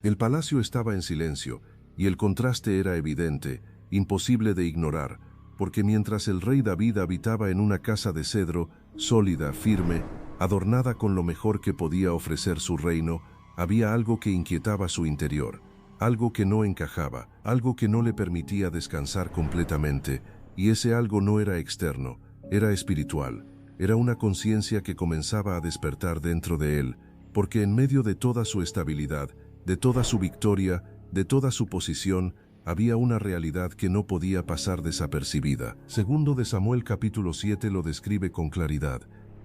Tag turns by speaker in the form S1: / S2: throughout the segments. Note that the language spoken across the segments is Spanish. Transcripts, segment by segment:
S1: El palacio estaba en silencio, y el contraste era evidente, imposible de ignorar, porque mientras el rey David habitaba en una casa de cedro, sólida, firme, adornada con lo mejor que podía ofrecer su reino, había algo que inquietaba su interior, algo que no encajaba, algo que no le permitía descansar completamente, y ese algo no era externo, era espiritual, era una conciencia que comenzaba a despertar dentro de él, porque en medio de toda su estabilidad, de toda su victoria, de toda su posición, había una realidad que no podía pasar desapercibida. Segundo de Samuel capítulo 7 lo describe con claridad.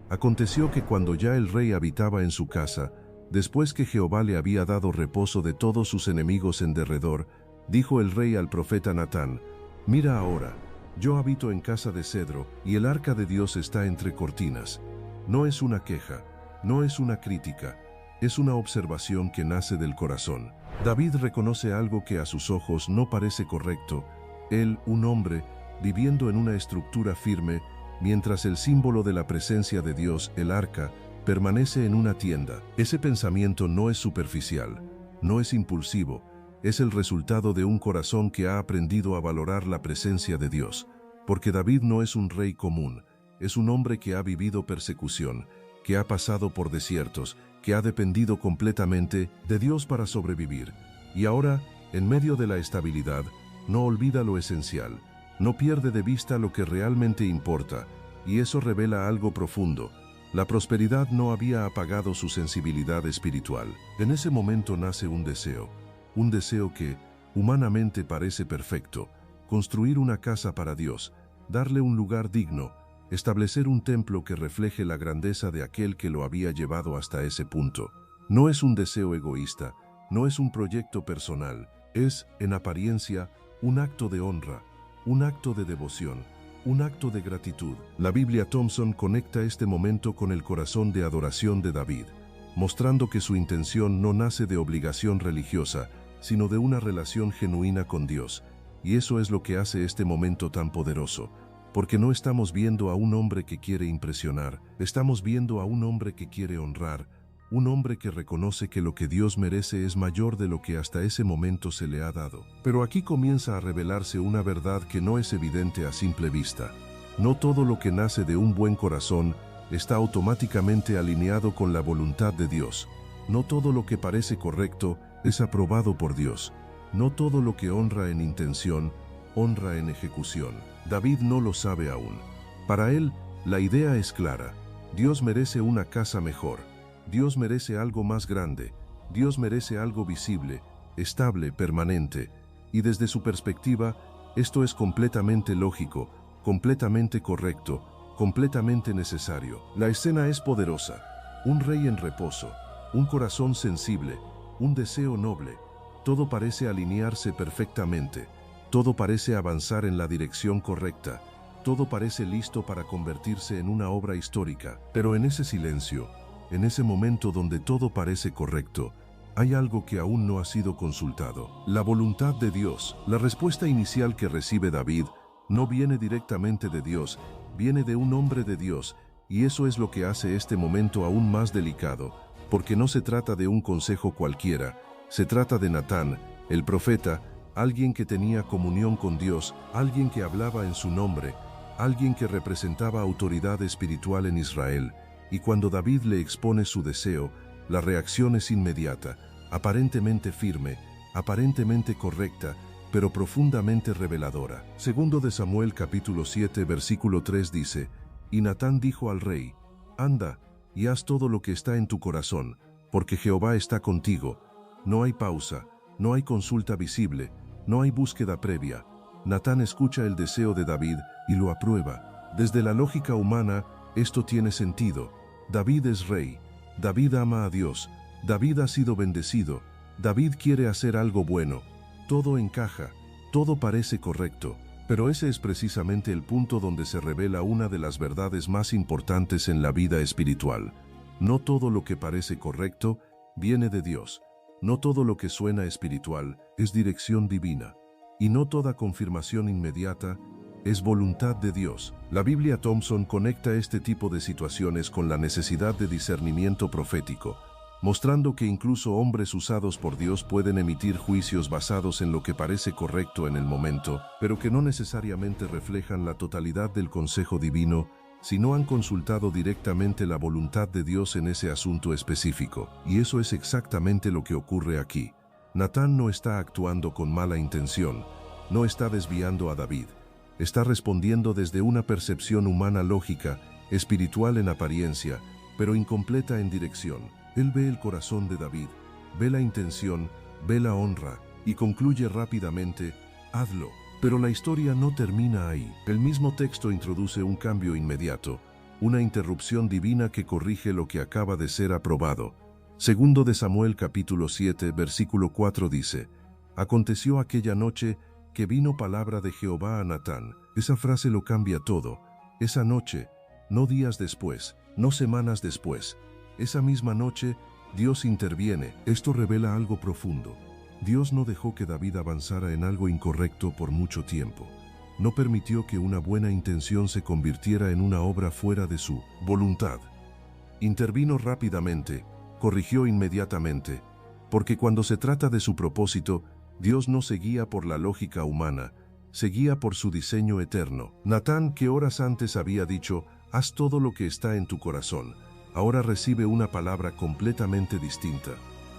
S1: Aconteció que cuando ya el rey habitaba en su casa, después que Jehová le había dado reposo de todos sus enemigos en derredor, dijo el rey al profeta Natán: «Mira ahora, yo habito en casa de cedro, y el arca de Dios está entre cortinas». No es una queja, no es una crítica, es una observación que nace del corazón. David reconoce algo que a sus ojos no parece correcto. Él, un hombre, viviendo en una estructura firme, mientras el símbolo de la presencia de Dios, el arca, permanece en una tienda. Ese pensamiento no es superficial, no es impulsivo, es el resultado de un corazón que ha aprendido a valorar la presencia de Dios. Porque David no es un rey común, es un hombre que ha vivido persecución, que ha pasado por desiertos, que ha dependido completamente de Dios para sobrevivir. Y ahora, en medio de la estabilidad, no olvida lo esencial, no pierde de vista lo que realmente importa, y eso revela algo profundo. La prosperidad no había apagado su sensibilidad espiritual. En ese momento nace un deseo que, humanamente parece perfecto: construir una casa para Dios, darle un lugar digno, establecer un templo que refleje la grandeza de aquel que lo había llevado hasta ese punto. No es un deseo egoísta, no es un proyecto personal, es, en apariencia, un acto de honra, un acto de devoción, un acto de gratitud. La Biblia Thompson conecta este momento con el corazón de adoración de David, mostrando que su intención no nace de obligación religiosa, sino de una relación genuina con Dios. Y eso es lo que hace este momento tan poderoso. Porque no estamos viendo a un hombre que quiere impresionar, estamos viendo a un hombre que quiere honrar, un hombre que reconoce que lo que Dios merece es mayor de lo que hasta ese momento se le ha dado. Pero aquí comienza a revelarse una verdad que no es evidente a simple vista. No todo lo que nace de un buen corazón está automáticamente alineado con la voluntad de Dios. No todo lo que parece correcto es aprobado por Dios. No todo lo que honra en intención, honra en ejecución. David no lo sabe aún. Para él, la idea es clara. Dios merece una casa mejor. Dios merece algo más grande. Dios merece algo visible, estable, permanente. Y desde su perspectiva, esto es completamente lógico, completamente correcto, completamente necesario. La escena es poderosa. Un rey en reposo, un corazón sensible, un deseo noble. Todo parece alinearse perfectamente. Todo parece avanzar en la dirección correcta, todo parece listo para convertirse en una obra histórica. Pero en ese silencio, en ese momento donde todo parece correcto, hay algo que aún no ha sido consultado: la voluntad de Dios. La respuesta inicial que recibe David no viene directamente de Dios, viene de un hombre de Dios, y eso es lo que hace este momento aún más delicado, porque no se trata de un consejo cualquiera, se trata de Natán, el profeta, alguien que tenía comunión con Dios, alguien que hablaba en su nombre, alguien que representaba autoridad espiritual en Israel. Y cuando David le expone su deseo, la reacción es inmediata, aparentemente firme, aparentemente correcta, pero profundamente reveladora. Segundo de Samuel capítulo 7 versículo 3 dice: «Y Natán dijo al rey: Anda, y haz todo lo que está en tu corazón, porque Jehová está contigo». No hay pausa, no hay consulta visible, no hay búsqueda previa. Natán escucha el deseo de David y lo aprueba. Desde la lógica humana, esto tiene sentido. David es rey. David ama a Dios. David ha sido bendecido. David quiere hacer algo bueno. Todo encaja. Todo parece correcto. Pero ese es precisamente el punto donde se revela una de las verdades más importantes en la vida espiritual. No todo lo que parece correcto viene de Dios. No todo lo que suena espiritual es dirección divina. Y no toda confirmación inmediata es voluntad de Dios. La Biblia Thompson conecta este tipo de situaciones con la necesidad de discernimiento profético. mostrando que incluso hombres usados por Dios pueden emitir juicios basados en lo que parece correcto en el momento, pero que no necesariamente reflejan la totalidad del consejo divino si no han consultado directamente la voluntad de Dios en ese asunto específico. Y eso es exactamente lo que ocurre aquí. Natán no está actuando con mala intención, no está desviando a David, está respondiendo desde una percepción humana lógica, espiritual en apariencia, pero incompleta en dirección. Él ve el corazón de David, ve la intención, ve la honra, y concluye rápidamente: hazlo. Pero la historia no termina ahí. El mismo texto introduce un cambio inmediato, una interrupción divina que corrige lo que acaba de ser aprobado. Segundo de Samuel capítulo 7, versículo 4 dice: aconteció aquella noche que vino palabra de Jehová a Natán. Esa frase lo cambia todo. Esa noche, no días después, no semanas después. Esa misma noche, Dios interviene. Esto revela algo profundo. Dios no dejó que David avanzara en algo incorrecto por mucho tiempo. No permitió que una buena intención se convirtiera en una obra fuera de su voluntad. Intervino rápidamente, corrigió inmediatamente, porque cuando se trata de su propósito, Dios no se guía por la lógica humana, se guía por su diseño eterno. Natán, que horas antes había dicho: haz todo lo que está en tu corazón, ahora recibe una palabra completamente distinta.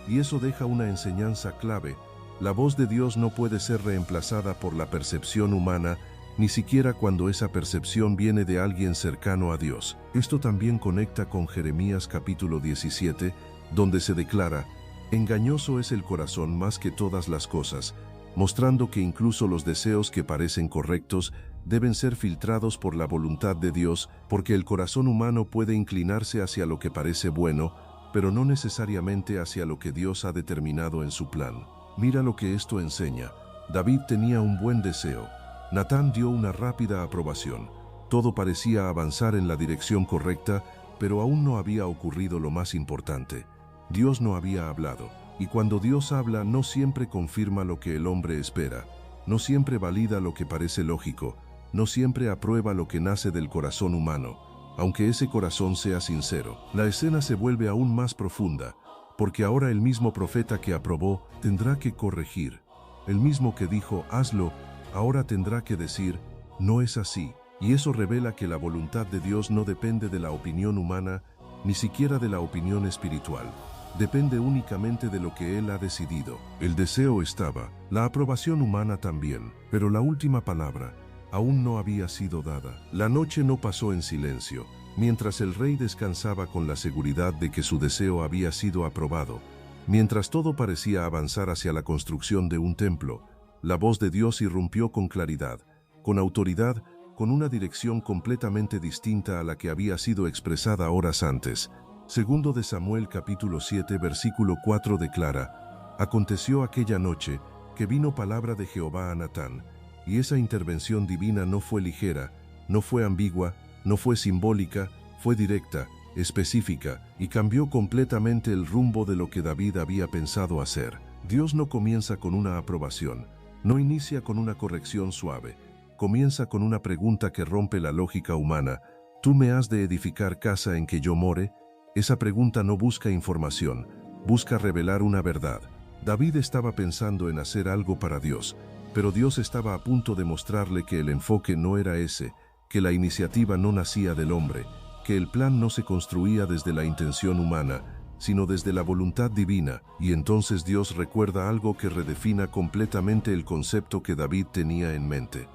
S1: Y eso deja una enseñanza clave: la voz de Dios no puede ser reemplazada por la percepción humana, ni siquiera cuando esa percepción viene de alguien cercano a Dios. Esto también conecta con Jeremías capítulo 17, donde se declara: engañoso es el corazón más que todas las cosas, mostrando que incluso los deseos que parecen correctos deben ser filtrados por la voluntad de Dios, porque el corazón humano puede inclinarse hacia lo que parece bueno, pero no necesariamente hacia lo que Dios ha determinado en su plan. Mira lo que esto enseña. David tenía un buen deseo. Natán dio una rápida aprobación. Todo parecía avanzar en la dirección correcta, pero aún no había ocurrido lo más importante. Dios no había hablado. Y cuando Dios habla, no siempre confirma lo que el hombre espera, no siempre valida lo que parece lógico, no siempre aprueba lo que nace del corazón humano, aunque ese corazón sea sincero. La escena se vuelve aún más profunda, porque ahora el mismo profeta que aprobó tendrá que corregir. El mismo que dijo: hazlo, ahora tendrá que decir: no es así. Y eso revela que la voluntad de Dios no depende de la opinión humana, ni siquiera de la opinión espiritual. Depende únicamente de lo que Él ha decidido. El deseo estaba, la aprobación humana también, pero la última palabra aún no había sido dada. La noche no pasó en silencio. Mientras el rey descansaba con la seguridad de que su deseo había sido aprobado, mientras todo parecía avanzar hacia la construcción de un templo, la voz de Dios irrumpió con claridad, con autoridad, con una dirección completamente distinta a la que había sido expresada horas antes. Segundo de Samuel capítulo 7 versículo 4 declara: aconteció aquella noche que vino palabra de Jehová a Natán, y esa intervención divina no fue ligera, no fue ambigua, no fue simbólica, fue directa, específica, y cambió completamente el rumbo de lo que David había pensado hacer. Dios no comienza con una aprobación, no inicia con una corrección suave, comienza con una pregunta que rompe la lógica humana: ¿tú me has de edificar casa en que yo more? Esa pregunta no busca información, busca revelar una verdad. David estaba pensando en hacer algo para Dios, pero Dios estaba a punto de mostrarle que el enfoque no era ese, que la iniciativa no nacía del hombre, que el plan no se construía desde la intención humana, sino desde la voluntad divina. Y entonces Dios recuerda algo que redefina completamente el concepto que David tenía en mente.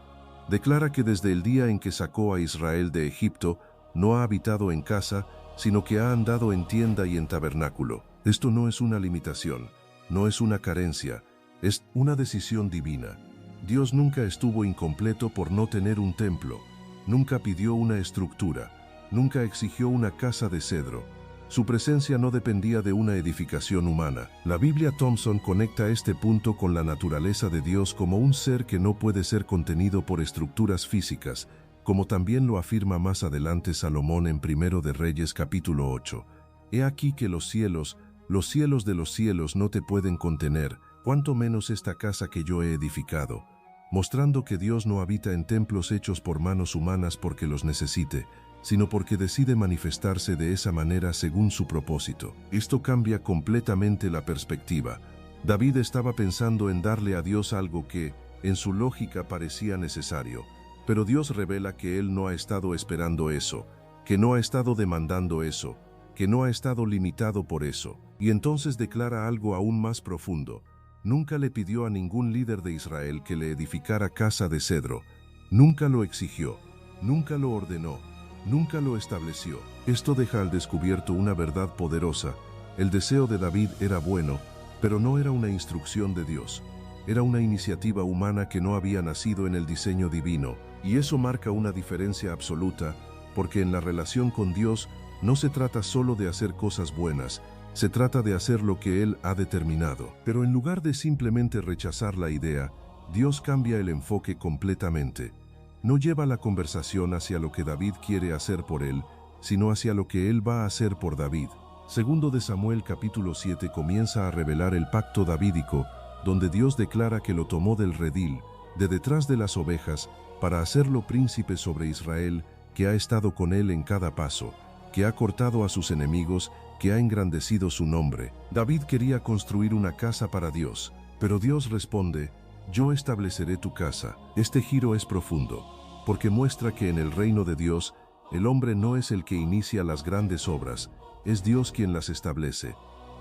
S1: Declara que desde el día en que sacó a Israel de Egipto, no ha habitado en casa, sino que ha andado en tienda y en tabernáculo. Esto no es una limitación, no es una carencia, es una decisión divina. Dios nunca estuvo incompleto por no tener un templo, nunca pidió una estructura, nunca exigió una casa de cedro. Su presencia no dependía de una edificación humana. La Biblia Thompson conecta este punto con la naturaleza de Dios como un ser que no puede ser contenido por estructuras físicas, como también lo afirma más adelante Salomón en Primero de Reyes capítulo 8. He aquí que los cielos de los cielos no te pueden contener, cuanto menos esta casa que yo he edificado, mostrando que Dios no habita en templos hechos por manos humanas porque los necesite, sino porque decide manifestarse de esa manera según su propósito. Esto cambia completamente la perspectiva. David estaba pensando en darle a Dios algo que, en su lógica, parecía necesario, pero Dios revela que él no ha estado esperando eso, que no ha estado demandando eso, que no ha estado limitado por eso. Y entonces declara algo aún más profundo. Nunca le pidió a ningún líder de Israel que le edificara casa de cedro. Nunca lo exigió, nunca lo ordenó, nunca lo estableció. Esto deja al descubierto una verdad poderosa. El deseo de David era bueno, pero no era una instrucción de Dios. Era una iniciativa humana que no había nacido en el diseño divino, y eso marca una diferencia absoluta, porque en la relación con Dios no se trata solo de hacer cosas buenas, se trata de hacer lo que Él ha determinado. Pero en lugar de simplemente rechazar la idea, Dios cambia el enfoque completamente. No lleva la conversación hacia lo que David quiere hacer por él, sino hacia lo que Él va a hacer por David. Segundo de Samuel capítulo 7 comienza a revelar el pacto davídico, donde Dios declara que lo tomó del redil, de detrás de las ovejas, para hacerlo príncipe sobre Israel, que ha estado con él en cada paso, que ha cortado a sus enemigos, que ha engrandecido su nombre. David quería construir una casa para Dios, pero Dios responde: yo estableceré tu casa. Este giro es profundo, porque muestra que en el reino de Dios, el hombre no es el que inicia las grandes obras, es Dios quien las establece.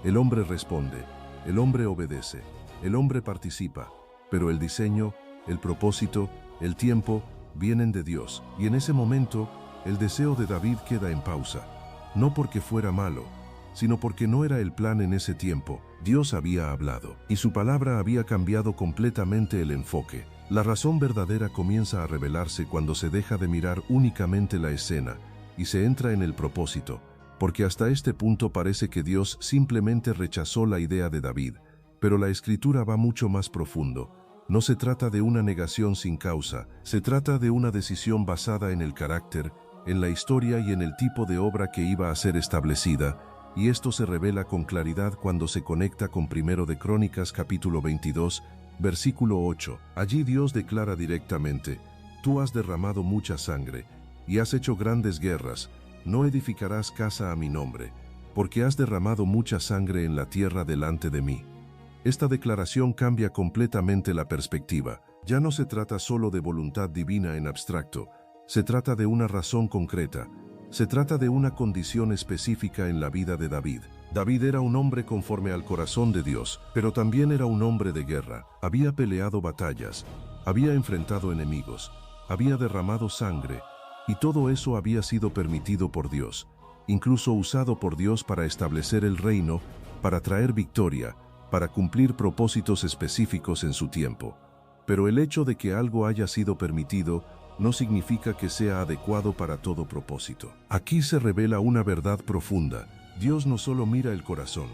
S1: El hombre responde, el hombre obedece, el hombre participa, pero el diseño, el propósito, el tiempo, vienen de Dios. Y en ese momento, el deseo de David queda en pausa, no porque fuera malo, sino porque no era el plan en ese tiempo. Dios había hablado, y su palabra había cambiado completamente el enfoque. La razón verdadera comienza a revelarse cuando se deja de mirar únicamente la escena, y se entra en el propósito, porque hasta este punto parece que Dios simplemente rechazó la idea de David, pero la Escritura va mucho más profundo. No se trata de una negación sin causa, se trata de una decisión basada en el carácter, en la historia y en el tipo de obra que iba a ser establecida, y esto se revela con claridad cuando se conecta con 1 de Crónicas capítulo 22, versículo 8. Allí Dios declara directamente: tú has derramado mucha sangre, y has hecho grandes guerras, no edificarás casa a mi nombre, porque has derramado mucha sangre en la tierra delante de mí. Esta declaración cambia completamente la perspectiva. Ya no se trata solo de voluntad divina en abstracto, se trata de una razón concreta. Se trata de una condición específica en la vida de David. David era un hombre conforme al corazón de Dios, pero también era un hombre de guerra. Había peleado batallas, había enfrentado enemigos, había derramado sangre, y todo eso había sido permitido por Dios, incluso usado por Dios para establecer el reino, para traer victoria, para cumplir propósitos específicos en su tiempo. Pero el hecho de que algo haya sido permitido no significa que sea adecuado para todo propósito. Aquí se revela una verdad profunda. Dios no solo mira el corazón,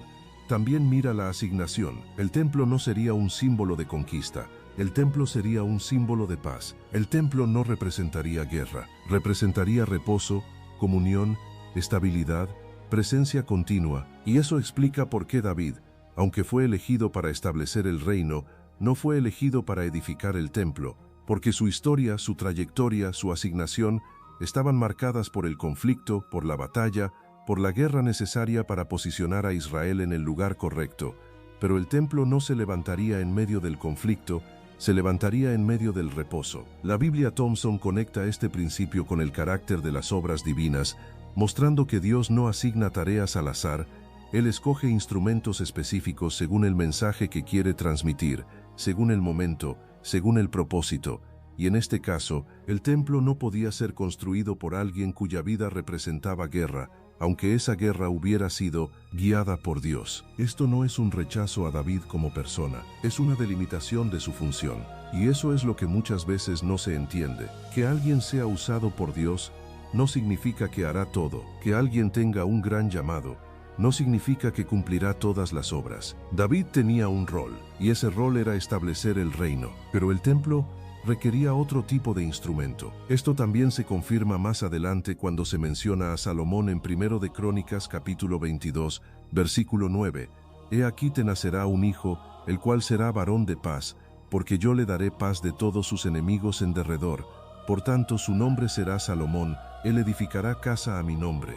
S1: también mira la asignación. El templo no sería un símbolo de conquista, el templo sería un símbolo de paz. El templo no representaría guerra, representaría reposo, comunión, estabilidad, presencia continua. Y eso explica por qué David, aunque fue elegido para establecer el reino, no fue elegido para edificar el templo, porque su historia, su trayectoria, su asignación estaban marcadas por el conflicto, por la batalla, por la guerra necesaria para posicionar a Israel en el lugar correcto. Pero el templo no se levantaría en medio del conflicto, se levantaría en medio del reposo. La Biblia Thompson conecta este principio con el carácter de las obras divinas, mostrando que Dios no asigna tareas al azar, Él escoge instrumentos específicos según el mensaje que quiere transmitir, según el momento, según el propósito, y en este caso, el templo no podía ser construido por alguien cuya vida representaba guerra, aunque esa guerra hubiera sido guiada por Dios. Esto no es un rechazo a David como persona, es una delimitación de su función, y eso es lo que muchas veces no se entiende. Que alguien sea usado por Dios no significa que hará todo. Que alguien tenga un gran llamado no significa que cumplirá todas las obras. David tenía un rol, y ese rol era establecer el reino, pero el templo requería otro tipo de instrumento. Esto también se confirma más adelante cuando se menciona a Salomón en 1 de Crónicas capítulo 22, versículo 9. He aquí te nacerá un hijo, el cual será varón de paz, porque yo le daré paz de todos sus enemigos en derredor. Por tanto su nombre será Salomón, Él edificará casa a mi nombre.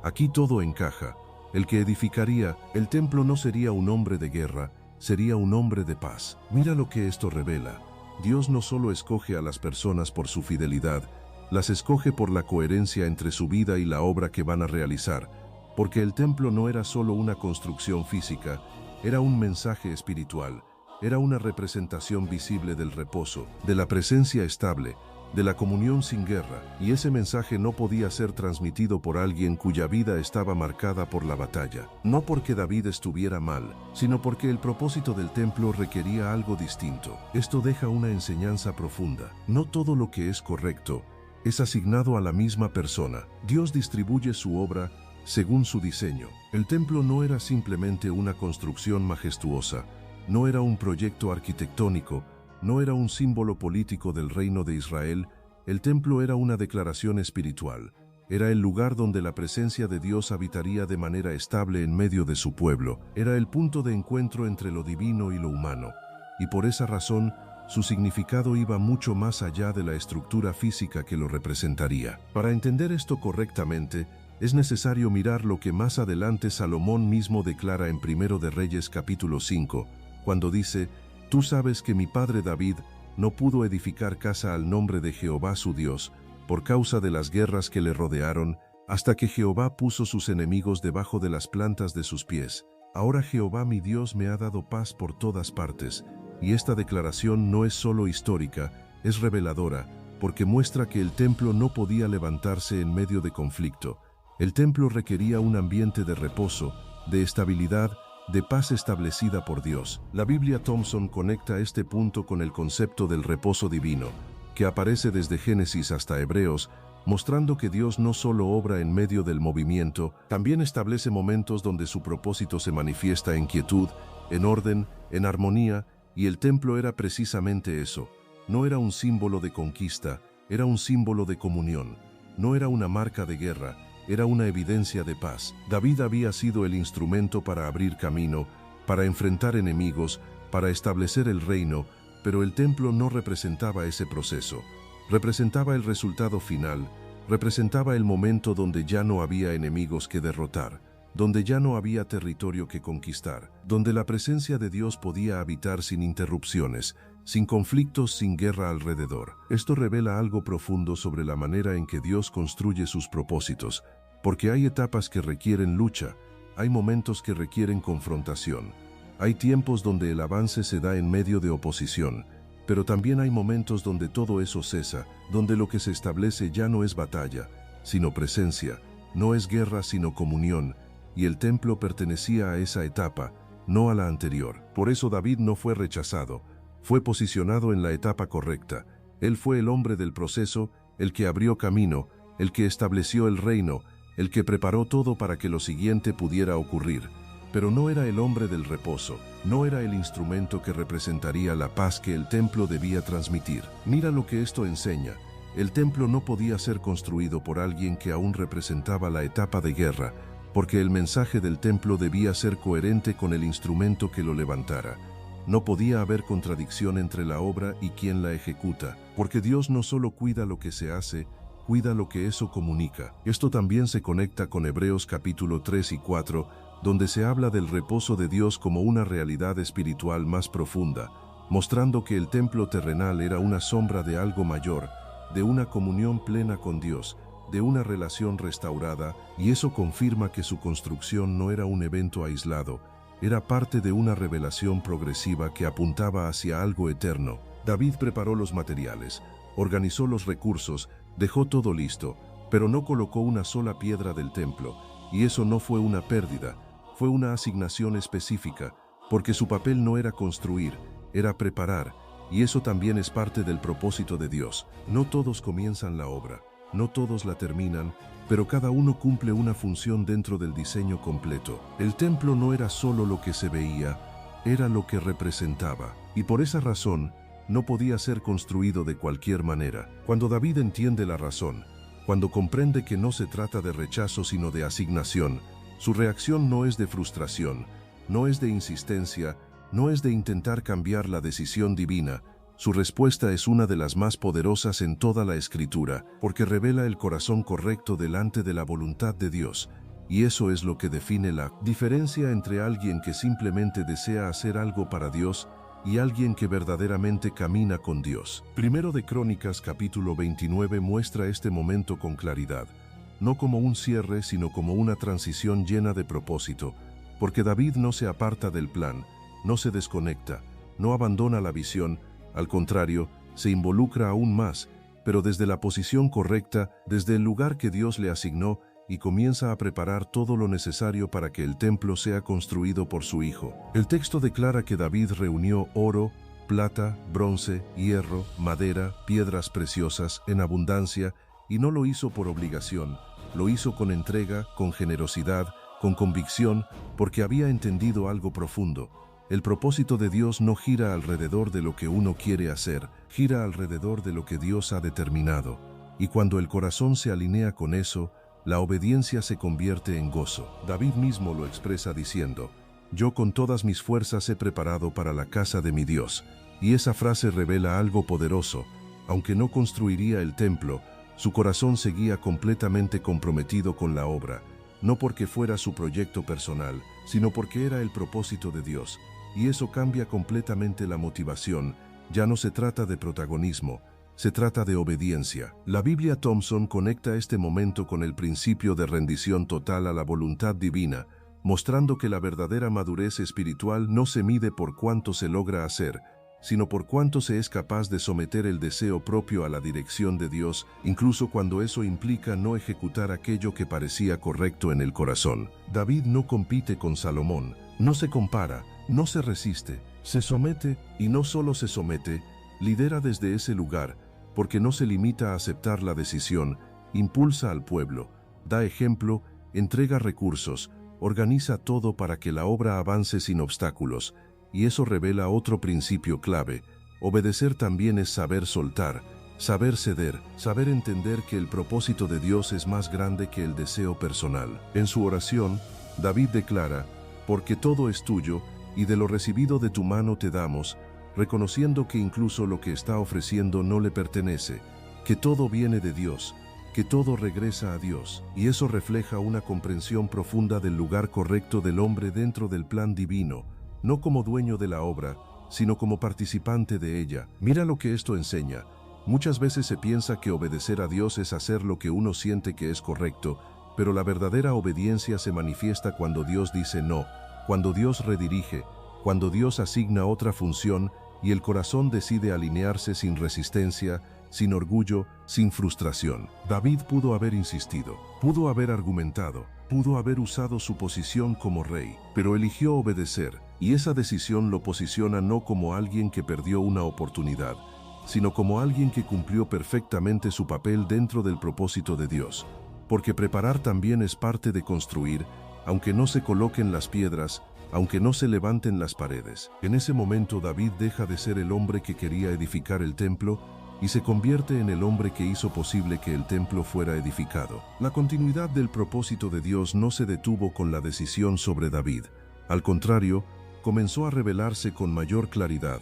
S1: Aquí todo encaja. El que edificaría el templo no sería un hombre de guerra, sería un hombre de paz. Mira lo que esto revela. Dios no solo escoge a las personas por su fidelidad, las escoge por la coherencia entre su vida y la obra que van a realizar, porque el templo no era solo una construcción física, era un mensaje espiritual, era una representación visible del reposo, de la presencia estable, de la comunión sin guerra, y ese mensaje no podía ser transmitido por alguien cuya vida estaba marcada por la batalla. No porque David estuviera mal, sino porque el propósito del templo requería algo distinto. Esto deja una enseñanza profunda. No todo lo que es correcto es asignado a la misma persona. Dios distribuye su obra según su diseño. El templo no era simplemente una construcción majestuosa, no era un proyecto arquitectónico, no era un símbolo político del reino de Israel. El templo era una declaración espiritual. Era el lugar donde la presencia de Dios habitaría de manera estable en medio de su pueblo. Era el punto de encuentro entre lo divino y lo humano. Y por esa razón, su significado iba mucho más allá de la estructura física que lo representaría. Para entender esto correctamente, es necesario mirar lo que más adelante Salomón mismo declara en 1 de Reyes capítulo 5, cuando dice: «Tú sabes que mi padre David no pudo edificar casa al nombre de Jehová su Dios, por causa de las guerras que le rodearon, hasta que Jehová puso sus enemigos debajo de las plantas de sus pies. Ahora Jehová mi Dios me ha dado paz por todas partes». Y esta declaración no es solo histórica, es reveladora, porque muestra que el templo no podía levantarse en medio de conflicto. El templo requería un ambiente de reposo, de estabilidad, de paz establecida por Dios. La Biblia Thompson conecta este punto con el concepto del reposo divino, que aparece desde Génesis hasta Hebreos, mostrando que Dios no solo obra en medio del movimiento, también establece momentos donde su propósito se manifiesta en quietud, en orden, en armonía, y el templo era precisamente eso. No era un símbolo de conquista, era un símbolo de comunión. No era una marca de guerra, era una evidencia de paz. David había sido el instrumento para abrir camino, para enfrentar enemigos, para establecer el reino, pero el templo no representaba ese proceso. Representaba el resultado final, representaba el momento donde ya no había enemigos que derrotar, donde ya no había territorio que conquistar, donde la presencia de Dios podía habitar sin interrupciones, sin conflictos, sin guerra alrededor. Esto revela algo profundo sobre la manera en que Dios construye sus propósitos, porque hay etapas que requieren lucha, hay momentos que requieren confrontación, hay tiempos donde el avance se da en medio de oposición, pero también hay momentos donde todo eso cesa, donde lo que se establece ya no es batalla, sino presencia, no es guerra sino comunión, y el templo pertenecía a esa etapa, no a la anterior. Por eso David no fue rechazado, fue posicionado en la etapa correcta. Él fue el hombre del proceso, el que abrió camino, el que estableció el reino, el que preparó todo para que lo siguiente pudiera ocurrir. Pero no era el hombre del reposo, no era el instrumento que representaría la paz que el templo debía transmitir. Mira lo que esto enseña. El templo no podía ser construido por alguien que aún representaba la etapa de guerra, porque el mensaje del templo debía ser coherente con el instrumento que lo levantara. No podía haber contradicción entre la obra y quien la ejecuta, porque Dios no solo cuida lo que se hace, cuida lo que eso comunica. Esto también se conecta con Hebreos capítulo 3 y 4, donde se habla del reposo de Dios como una realidad espiritual más profunda, mostrando que el templo terrenal era una sombra de algo mayor, de una comunión plena con Dios, de una relación restaurada, y eso confirma que su construcción no era un evento aislado, era parte de una revelación progresiva que apuntaba hacia algo eterno. David preparó los materiales, organizó los recursos, dejó todo listo, pero no colocó una sola piedra del templo, y eso no fue una pérdida, fue una asignación específica, porque su papel no era construir, era preparar, y eso también es parte del propósito de Dios. No todos comienzan la obra, no todos la terminan, pero cada uno cumple una función dentro del diseño completo. El templo no era solo lo que se veía, era lo que representaba, y por esa razón no podía ser construido de cualquier manera. Cuando David entiende la razón, cuando comprende que no se trata de rechazo sino de asignación, su reacción no es de frustración, no es de insistencia, no es de intentar cambiar la decisión divina, Su respuesta es una de las más poderosas en toda la Escritura, porque revela el corazón correcto delante de la voluntad de Dios, y eso es lo que define la diferencia entre alguien que simplemente desea hacer algo para Dios y alguien que verdaderamente camina con Dios. Primero de Crónicas capítulo 29 muestra este momento con claridad, no como un cierre, sino como una transición llena de propósito, porque David no se aparta del plan, no se desconecta, no abandona la visión, al contrario, se involucra aún más, pero desde la posición correcta, desde el lugar que Dios le asignó, y comienza a preparar todo lo necesario para que el templo sea construido por su hijo. El texto declara que David reunió oro, plata, bronce, hierro, madera, piedras preciosas en abundancia, y no lo hizo por obligación, lo hizo con entrega, con generosidad, con convicción, porque había entendido algo profundo. El propósito de Dios no gira alrededor de lo que uno quiere hacer, gira alrededor de lo que Dios ha determinado. Y cuando el corazón se alinea con eso, la obediencia se convierte en gozo. David mismo lo expresa diciendo, «Yo con todas mis fuerzas he preparado para la casa de mi Dios». Y esa frase revela algo poderoso. Aunque no construiría el templo, su corazón seguía completamente comprometido con la obra, no porque fuera su proyecto personal, sino porque era el propósito de Dios. Y eso cambia completamente la motivación. Ya no se trata de protagonismo, se trata de obediencia. La Biblia Thompson conecta este momento con el principio de rendición total a la voluntad divina, mostrando que la verdadera madurez espiritual no se mide por cuánto se logra hacer, sino por cuánto se es capaz de someter el deseo propio a la dirección de Dios, incluso cuando eso implica no ejecutar aquello que parecía correcto en el corazón. David no compite con Salomón, no se compara, no se resiste, se somete, y no solo se somete, lidera desde ese lugar, porque no se limita a aceptar la decisión, impulsa al pueblo, da ejemplo, entrega recursos, organiza todo para que la obra avance sin obstáculos, y eso revela otro principio clave. Obedecer también es saber soltar, saber ceder, saber entender que el propósito de Dios es más grande que el deseo personal. En su oración, David declara, «Porque todo es tuyo, y de lo recibido de tu mano te damos», reconociendo que incluso lo que está ofreciendo no le pertenece, que todo viene de Dios, que todo regresa a Dios, y eso refleja una comprensión profunda del lugar correcto del hombre dentro del plan divino, no como dueño de la obra, sino como participante de ella. Mira lo que esto enseña. Muchas veces se piensa que obedecer a Dios es hacer lo que uno siente que es correcto, pero la verdadera obediencia se manifiesta cuando Dios dice no, cuando Dios redirige, cuando Dios asigna otra función y el corazón decide alinearse sin resistencia, sin orgullo, sin frustración. David pudo haber insistido, pudo haber argumentado, pudo haber usado su posición como rey, pero eligió obedecer, y esa decisión lo posiciona no como alguien que perdió una oportunidad, sino como alguien que cumplió perfectamente su papel dentro del propósito de Dios. Porque preparar también es parte de construir, aunque no se coloquen las piedras, aunque no se levanten las paredes. En ese momento David deja de ser el hombre que quería edificar el templo y se convierte en el hombre que hizo posible que el templo fuera edificado. La continuidad del propósito de Dios no se detuvo con la decisión sobre David. Al contrario, comenzó a revelarse con mayor claridad,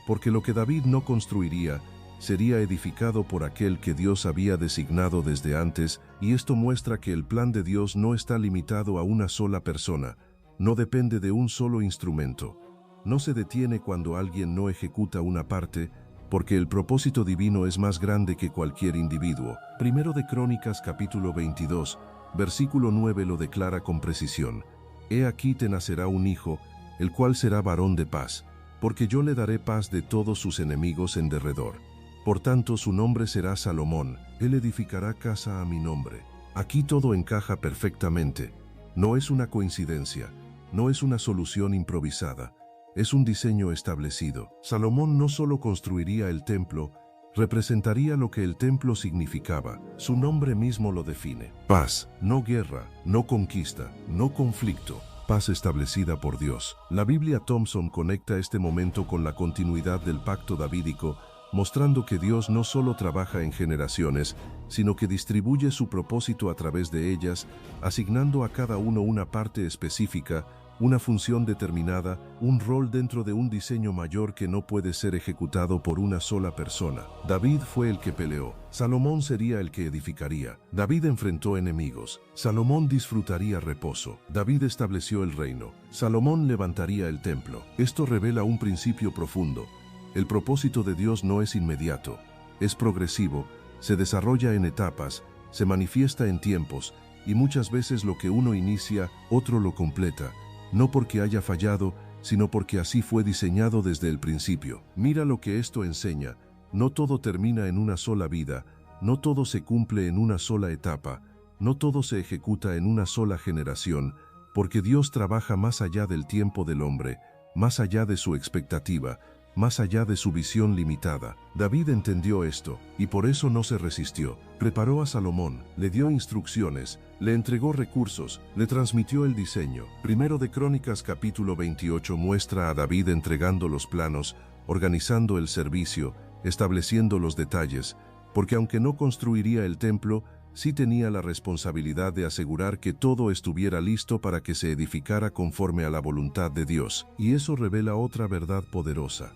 S1: porque lo que David no construiría sería edificado por aquel que Dios había designado desde antes, y esto muestra que el plan de Dios no está limitado a una sola persona, no depende de un solo instrumento. No se detiene cuando alguien no ejecuta una parte, porque el propósito divino es más grande que cualquier individuo. Primero de Crónicas capítulo 22, versículo 9 lo declara con precisión. He aquí te nacerá un hijo, el cual será varón de paz, porque yo le daré paz de todos sus enemigos en derredor. Por tanto su nombre será Salomón, él edificará casa a mi nombre. Aquí todo encaja perfectamente. No es una coincidencia, no es una solución improvisada, es un diseño establecido. Salomón no solo construiría el templo, representaría lo que el templo significaba. Su nombre mismo lo define. Paz, no guerra, no conquista, no conflicto. Paz establecida por Dios. La Biblia Thompson conecta este momento con la continuidad del pacto davídico, mostrando que Dios no solo trabaja en generaciones, sino que distribuye su propósito a través de ellas, asignando a cada uno una parte específica, una función determinada, un rol dentro de un diseño mayor que no puede ser ejecutado por una sola persona. David fue el que peleó. Salomón sería el que edificaría. David enfrentó enemigos. Salomón disfrutaría reposo. David estableció el reino. Salomón levantaría el templo. Esto revela un principio profundo. El propósito de Dios no es inmediato, es progresivo, se desarrolla en etapas, se manifiesta en tiempos, y muchas veces lo que uno inicia, otro lo completa, no porque haya fallado, sino porque así fue diseñado desde el principio. Mira lo que esto enseña: no todo termina en una sola vida, no todo se cumple en una sola etapa, no todo se ejecuta en una sola generación, porque Dios trabaja más allá del tiempo del hombre, más allá de su expectativa, más allá de su visión limitada. David entendió esto, y por eso no se resistió. Preparó a Salomón, le dio instrucciones, le entregó recursos, le transmitió el diseño. Primero de Crónicas capítulo 28 muestra a David entregando los planos, organizando el servicio, estableciendo los detalles, porque aunque no construiría el templo, sí tenía la responsabilidad de asegurar que todo estuviera listo para que se edificara conforme a la voluntad de Dios. Y eso revela otra verdad poderosa: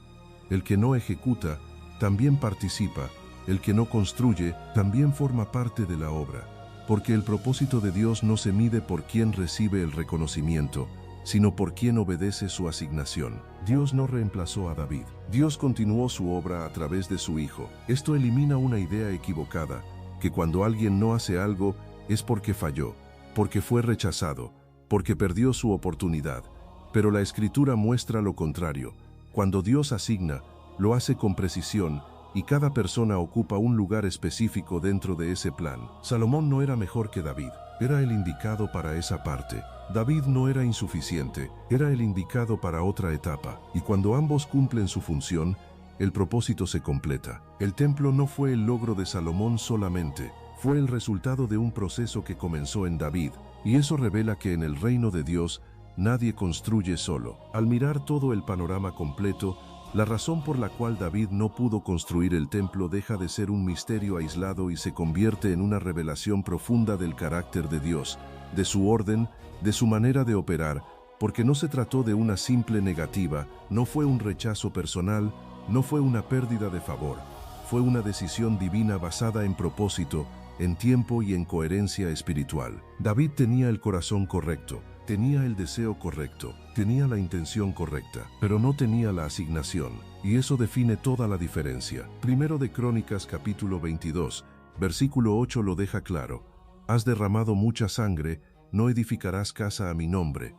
S1: el que no ejecuta, también participa; el que no construye, también forma parte de la obra. Porque el propósito de Dios no se mide por quien recibe el reconocimiento, sino por quien obedece su asignación. Dios no reemplazó a David. Dios continuó su obra a través de su Hijo. Esto elimina una idea equivocada, que cuando alguien no hace algo es porque falló, porque fue rechazado, porque perdió su oportunidad. Pero la Escritura muestra lo contrario. Cuando Dios asigna, lo hace con precisión, y cada persona ocupa un lugar específico dentro de ese plan. Salomón no era mejor que David, era el indicado para esa parte. David no era insuficiente, era el indicado para otra etapa, y cuando ambos cumplen su función, el propósito se completa. El templo no fue el logro de Salomón solamente, fue el resultado de un proceso que comenzó en David, y eso revela que en el reino de Dios nadie construye solo. Al mirar todo el panorama completo, la razón por la cual David no pudo construir el templo deja de ser un misterio aislado y se convierte en una revelación profunda del carácter de Dios, de su orden, de su manera de operar, porque no se trató de una simple negativa, no fue un rechazo personal, no fue una pérdida de favor, fue una decisión divina basada en propósito, en tiempo y en coherencia espiritual. David tenía el corazón correcto, tenía el deseo correcto, tenía la intención correcta, pero no tenía la asignación, y eso define toda la diferencia. Primero de Crónicas capítulo 22, versículo 8 lo deja claro: has derramado mucha sangre, no edificarás casa a mi nombre.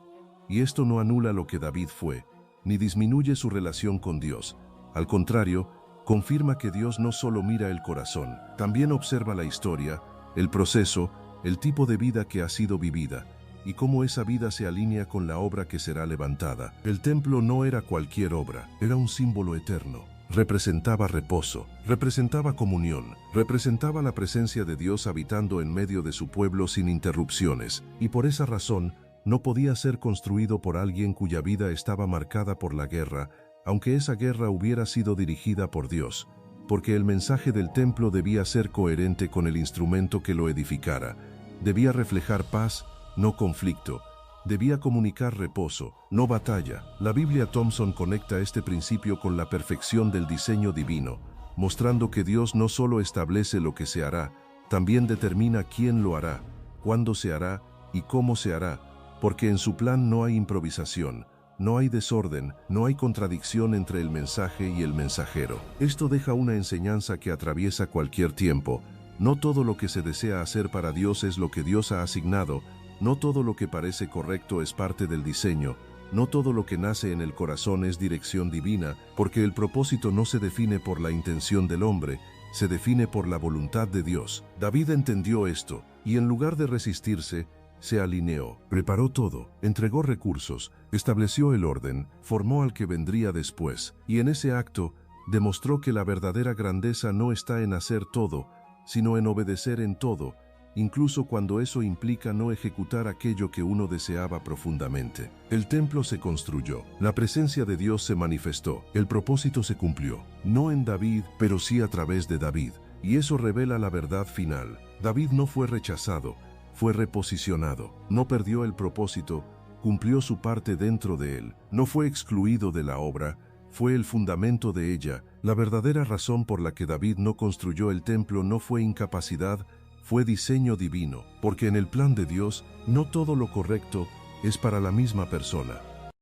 S1: Y esto no anula lo que David fue, ni disminuye su relación con Dios. Al contrario, confirma que Dios no solo mira el corazón, también observa la historia, el proceso, el tipo de vida que ha sido vivida, y cómo esa vida se alinea con la obra que será levantada. El templo no era cualquier obra, era un símbolo eterno. Representaba reposo, representaba comunión, representaba la presencia de Dios habitando en medio de su pueblo sin interrupciones, y por esa razón no podía ser construido por alguien cuya vida estaba marcada por la guerra, aunque esa guerra hubiera sido dirigida por Dios, porque el mensaje del templo debía ser coherente con el instrumento que lo edificara. Debía reflejar paz, no conflicto. Debía comunicar reposo, no batalla. La Biblia Thompson conecta este principio con la perfección del diseño divino, mostrando que Dios no solo establece lo que se hará, también determina quién lo hará, cuándo se hará y cómo se hará, porque en su plan no hay improvisación, no hay desorden, no hay contradicción entre el mensaje y el mensajero. Esto deja una enseñanza que atraviesa cualquier tiempo. No todo lo que se desea hacer para Dios es lo que Dios ha asignado, no todo lo que parece correcto es parte del diseño, no todo lo que nace en el corazón es dirección divina, porque el propósito no se define por la intención del hombre, se define por la voluntad de Dios. David entendió esto, y en lugar de resistirse, se alineó, preparó todo, entregó recursos, estableció el orden, formó al que vendría después, y en ese acto demostró que la verdadera grandeza no está en hacer todo, sino en obedecer en todo, incluso cuando eso implica no ejecutar aquello que uno deseaba profundamente. El templo se construyó, la presencia de Dios se manifestó, el propósito se cumplió, no en David, pero sí a través de David, y eso revela la verdad final. David no fue rechazado, fue reposicionado, no perdió el propósito, cumplió su parte dentro de él. No fue excluido de la obra, fue el fundamento de ella. La verdadera razón por la que David no construyó el templo no fue incapacidad, fue diseño divino, porque en el plan de Dios no todo lo correcto es para la misma persona.